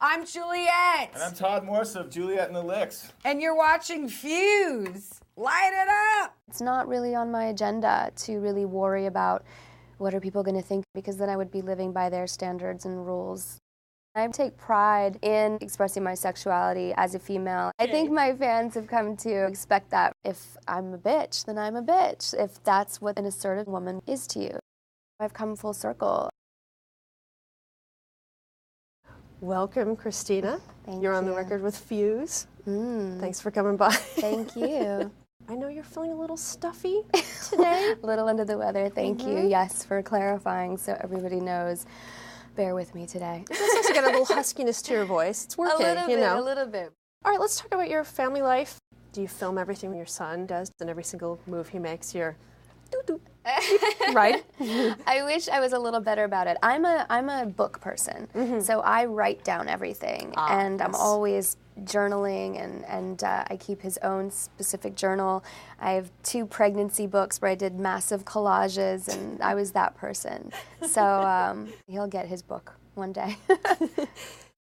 I'm Juliet. And I'm Todd Morse of Juliet and the Licks. And you're watching Fuse. Light it up. It's not really on my agenda to really worry about what are people going to think, because then I would be living by their standards and rules. I take pride in expressing my sexuality as a female. I think my fans have come to expect that. If I'm a bitch, then I'm a bitch, if that's what an assertive woman is to you. I've come full circle. Welcome, Christina. Thank You're on you. the record with Fuse. Thanks for coming by. Thank you. I know you're feeling a little stuffy today. A little under the weather, thank you. Yes, for clarifying so everybody knows. Bear with me today. It's also got a little huskiness to your voice. It's working, A little bit. All right, let's talk about your family life. Do you film everything your son does, and every single move he makes, you're doo-doo. Right? I wish I was a little better about it. I'm a book person, so I write down everything, and I'm always journaling, and I keep his own specific journal. I have 2 pregnancy books where I did massive collages, and I was that person. So he'll get his book one day.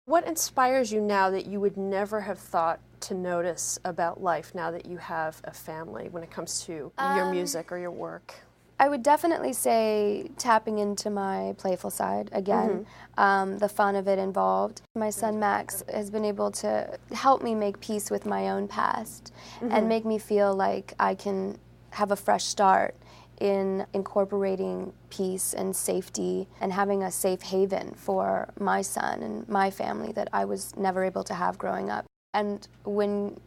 What inspires you now that you would never have thought to notice about life now that you have a family when it comes to your music or your work? I would definitely say tapping into my playful side again, the fun of it involved. My son Max has been able to help me make peace with my own past and make me feel like I can have a fresh start in incorporating peace and safety and having a safe haven for my son and my family that I was never able to have growing up. And when,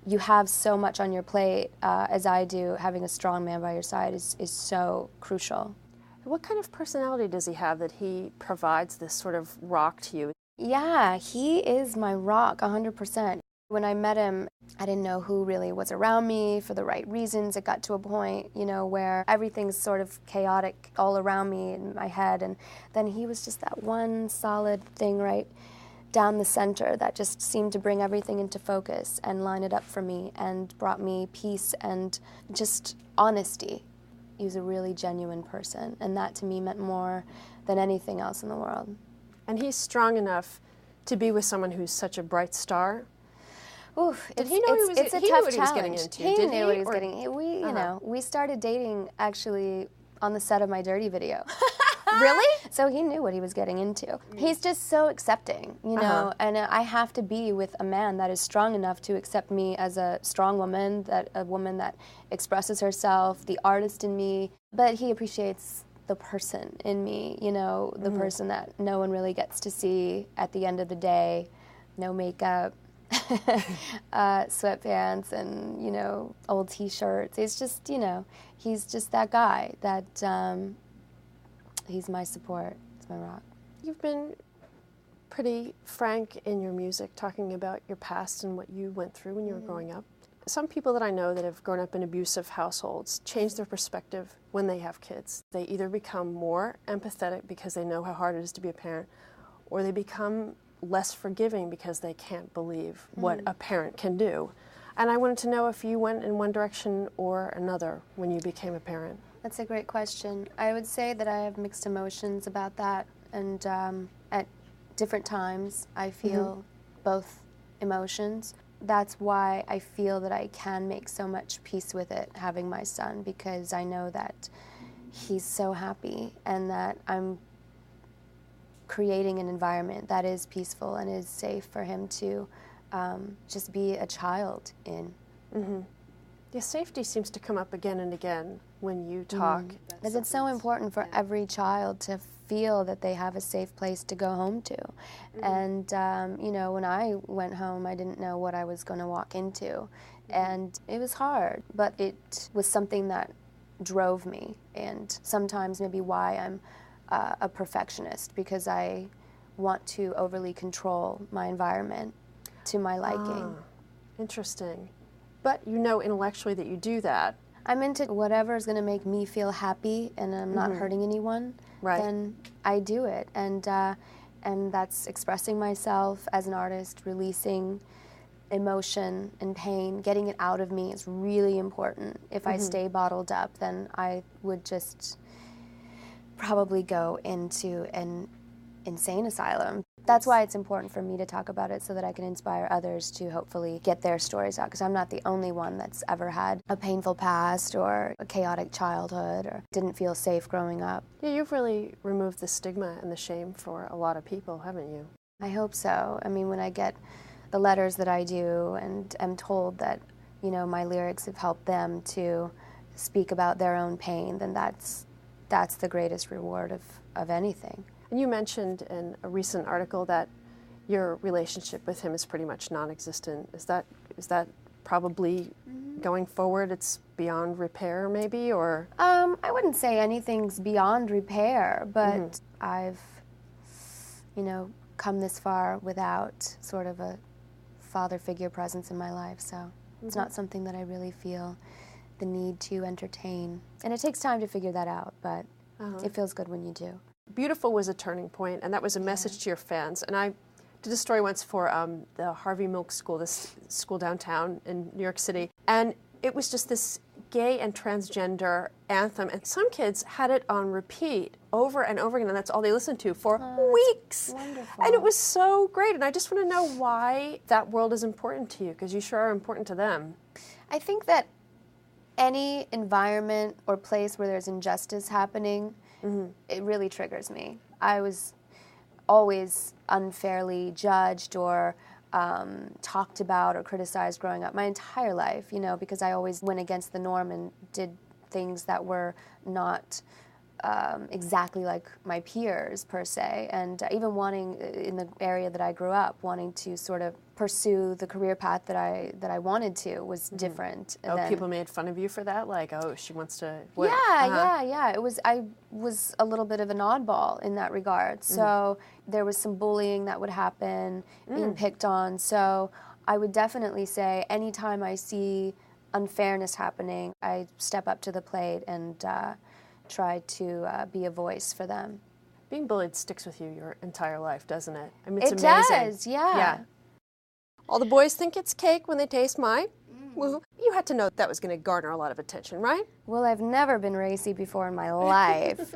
you have so much on your plate, as I do, having a strong man by your side is so crucial. What kind of personality does he have that he provides this sort of rock to you? Yeah, he is my rock, 100%. When I met him, I didn't know who really was around me for the right reasons. It got to a point, where everything's sort of chaotic all around me in my head, and then he was just that one solid thing right down the center that just seemed to bring everything into focus and line it up for me and brought me peace and just honesty. He was a really genuine person, and that to me meant more than anything else in the world. And he's strong enough to be with someone who's such a bright star. Oof, Did he know it's a he knew tough what he was getting challenge. into? He Did knew what he was or- getting. We started dating actually on the set of my Dirty video. Really? So he knew what he was getting into. He's just so accepting, and I have to be with a man that is strong enough to accept me as a strong woman, a woman that expresses herself, the artist in me, but he appreciates the person in me, the person that no one really gets to see at the end of the day, no makeup, sweatpants and, old t-shirts. It's just, he's just that guy that, he's my support, he's my rock. You've been pretty frank in your music, talking about your past and what you went through when you were growing up. Some people that I know that have grown up in abusive households change their perspective when they have kids. They either become more empathetic because they know how hard it is to be a parent, or they become less forgiving because they can't believe what a parent can do. And I wanted to know if you went in one direction or another when you became a parent. That's a great question. I would say that I have mixed emotions about that, and at different times I feel both emotions. That's why I feel that I can make so much peace with it, having my son, because I know that he's so happy and that I'm creating an environment that is peaceful and is safe for him to just be a child in. Yeah, safety seems to come up again and again when you talk. Because it's so important for every child to feel that they have a safe place to go home to. And, when I went home, I didn't know what I was going to walk into. And it was hard, but it was something that drove me, and sometimes maybe why I'm a perfectionist, because I want to overly control my environment to my liking. Interesting. But you know intellectually that you do that. I'm into whatever is going to make me feel happy and I'm not hurting anyone, then I do it. And that's expressing myself as an artist, releasing emotion and pain, getting it out of me is really important. If I stay bottled up, then I would just probably go into an insane asylum. That's why it's important for me to talk about it, so that I can inspire others to hopefully get their stories out, because I'm not the only one that's ever had a painful past or a chaotic childhood or didn't feel safe growing up. Yeah, you've really removed the stigma and the shame for a lot of people, haven't you? I hope so. I mean, when I get the letters that I do and am told that, you know, my lyrics have helped them to speak about their own pain, then that's the greatest reward of anything. And you mentioned in a recent article that your relationship with him is pretty much non-existent. Is that probably going forward it's beyond repair maybe, or? I wouldn't say anything's beyond repair, but I've, you know, come this far without sort of a father figure presence in my life, so it's not something that I really feel the need to entertain. And it takes time to figure that out, but it feels good when you do. Beautiful was a turning point, and that was a message to your fans. And I did a story once for the Harvey Milk School, this school downtown in New York City, and it was just this gay and transgender anthem, and some kids had it on repeat over and over again, and that's all they listened to for weeks. Wonderful. And it was so great, and I just want to know why that world is important to you, because you sure are important to them. I think that any environment or place where there's injustice happening, it really triggers me. I was always unfairly judged or talked about or criticized growing up my entire life, you know, because I always went against the norm and did things that were not exactly like my peers per se, and even wanting, in the area that I grew up, wanting to sort of pursue the career path that I wanted to was different. Oh, than, people made fun of you for that? Like, oh, she wants to... Yeah. I was a little bit of an oddball in that regard. So there was some bullying that would happen, being picked on. So I would definitely say anytime I see unfairness happening, I step up to the plate and try to be a voice for them. Being bullied sticks with you your entire life, doesn't it? I mean, it's It amazing. does, yeah. All the boys think it's cake when they taste mine. Well, you had to know that was going to garner a lot of attention, right? Well, I've never been racy before in my life.